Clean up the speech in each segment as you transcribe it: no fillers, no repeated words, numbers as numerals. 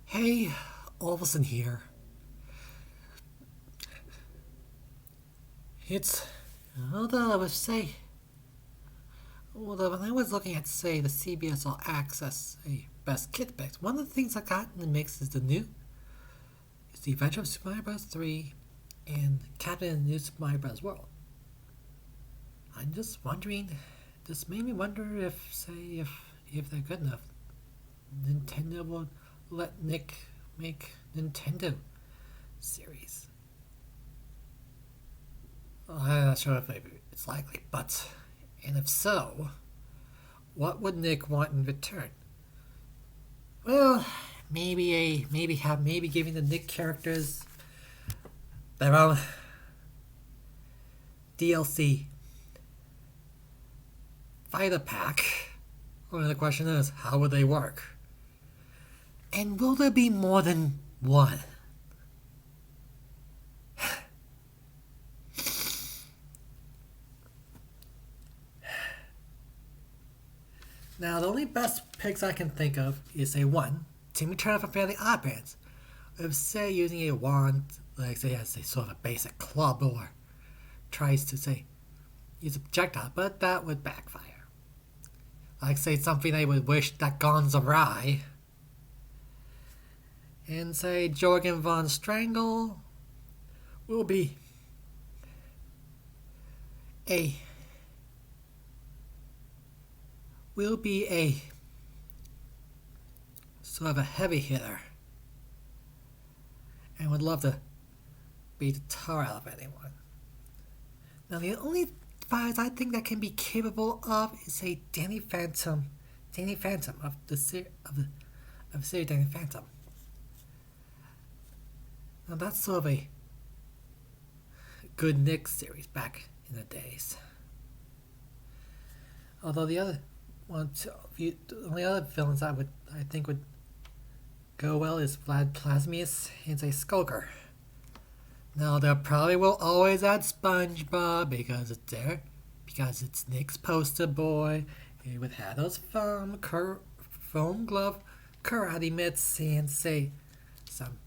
Hey, Ovalsan here. It's although I would say, although when I was looking at say the CBS All Access best kit picks, one of the things I got in the mix is the Adventure of Super Mario Bros. 3 and Captain in the New Super Mario Bros. World. I'm just wondering, this made me wonder if they're good enough, Nintendo will let Nick make Nintendo series. Well, I'm not sure if it's likely, but and if so, what would Nick want in return? Well, maybe giving the Nick characters their own DLC fighter pack. Only the question is, how would they work? And will there be more than one? Now, the only best picks I can think of is a one, Timmy Turner from Fairly Odd Parents. If, say, using a wand, like, say, as a sort of a basic club, or tries to, say, use a projectile, but that would backfire. Like, say, something they would wish that gone awry. And, say, Jorgen von Strangle will be a sort of a heavy hitter and would love to beat the tar out of anyone. Now, the only fighters I think that can be capable of is a Danny Phantom of the series Danny Phantom. Now, that's sort of a good Nick series back in the days. Although the only other villains I think would go well is Vlad Plasmius and a Skulker. Now they probably will always add SpongeBob because it's there, because it's Nick's poster boy. He would have those foam glove karate mitts and say some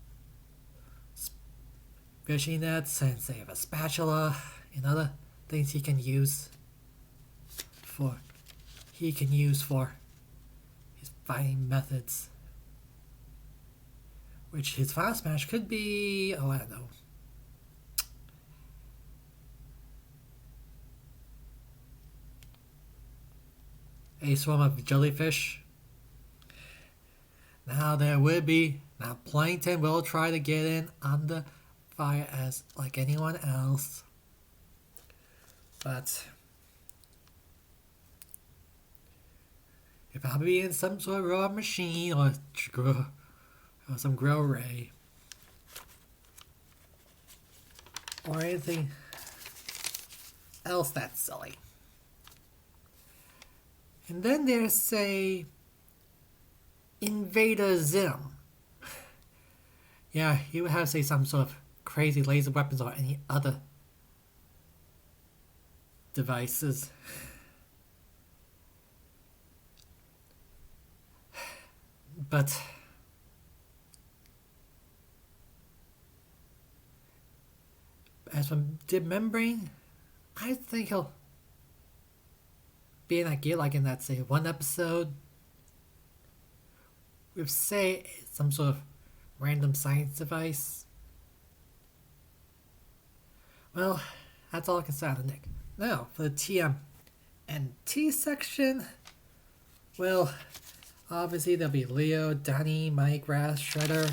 fishing nets and say a spatula and other things he can use for his fighting methods. Which his final smash could be, I don't know. A swarm of jellyfish. Now Plankton will try to get in on the fire as like anyone else. But he'll probably be in some sort of robot machine or some grill ray. Or anything else that's silly. And then there's, say, Invader Zim. Yeah, he would have, say, some sort of crazy laser weapons or any other devices. But as for Dip Membrane, I think he'll be in that gear like in that, say, one episode with, say, some sort of random science device. Well, that's all I can say on Nick. Now, for the TMNT section, well, obviously there'll be Leo, Donnie, Mike, Raz, Shredder,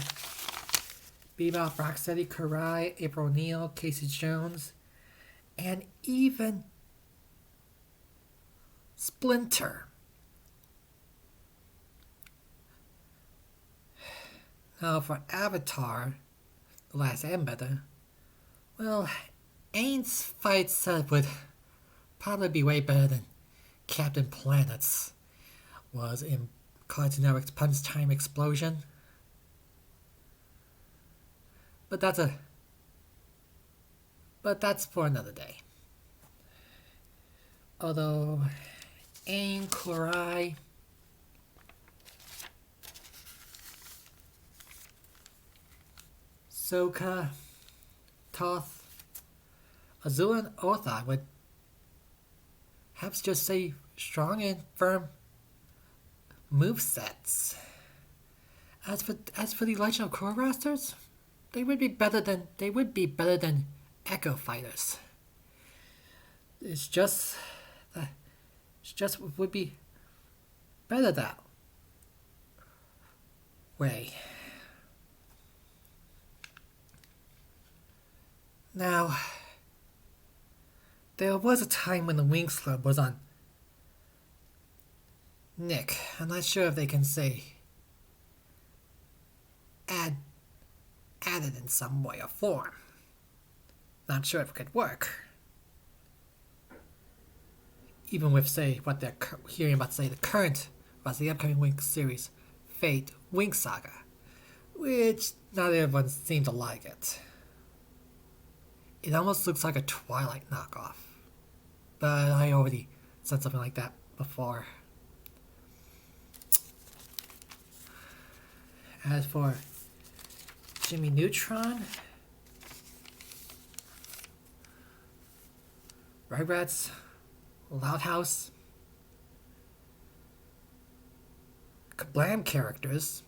Bebop, Rocksteady, Karai, April O'Neil, Casey Jones, and even Splinter. Now for Avatar, The Last Airbender, well, Aang's fight set would probably be way better than Captain Planet's was in Cartoon Network's Punch Time Explosion. But that's for another day. Although Aang, Kurai, Soka, Toth, Azul, and Otha would have just say strong and firm movesets. As for the Legend of Korra rosters, they would be better than Echo Fighters. It's just would be better that way. Now, there was a time when the Wings Club was on Nick. I'm not sure if they can say added in some way or form. Not sure if it could work. Even with, say, what they're hearing about, say, the upcoming Wing series, Fate Wing Saga, which not everyone seems to like it. It almost looks like a Twilight knockoff, but I already said something like that before. As for Jimmy Neutron, Rugrats, Loud House, Kablam characters,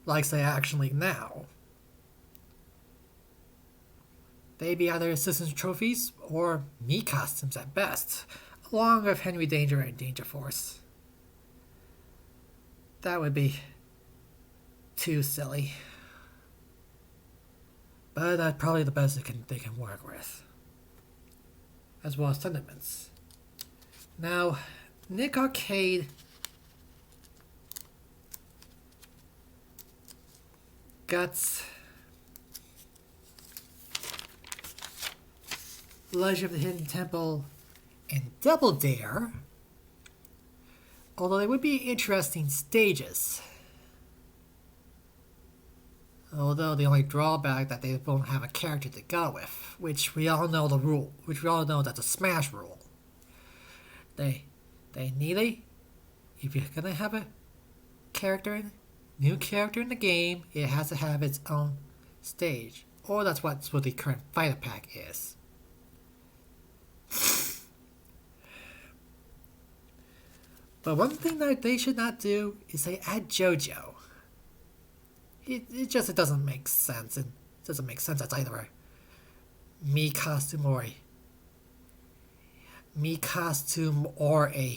like say Action League now, they'd be either assistance trophies or me costumes at best, along with Henry Danger and Danger Force. That would be too silly. But that's probably the best they can work with. As well as sentiments. Now, Nick Arcade Guts, Legend of the Hidden Temple, and Double Dare, although they would be interesting stages. Although the only drawback that they won't have a character to go with, which we all know that's a Smash rule. They need if you're gonna have a new character in the game, it has to have its own stage. Or that's what the current fighter pack is. But one thing that they should not do is say add JoJo. It doesn't make sense. It doesn't make sense as either a me costume or a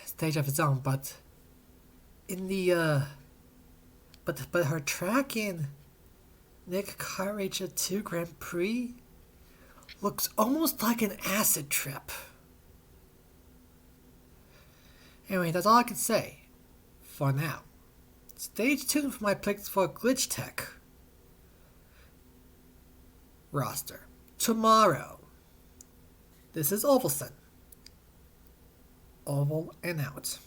stage of its own. But in the but her track in Nick Car Racer 2 Grand Prix looks almost like an acid trip. Anyway, that's all I can say for now. Stay tuned for my picks for Glitch Tech roster tomorrow. This is Ovalsan. Oval and out.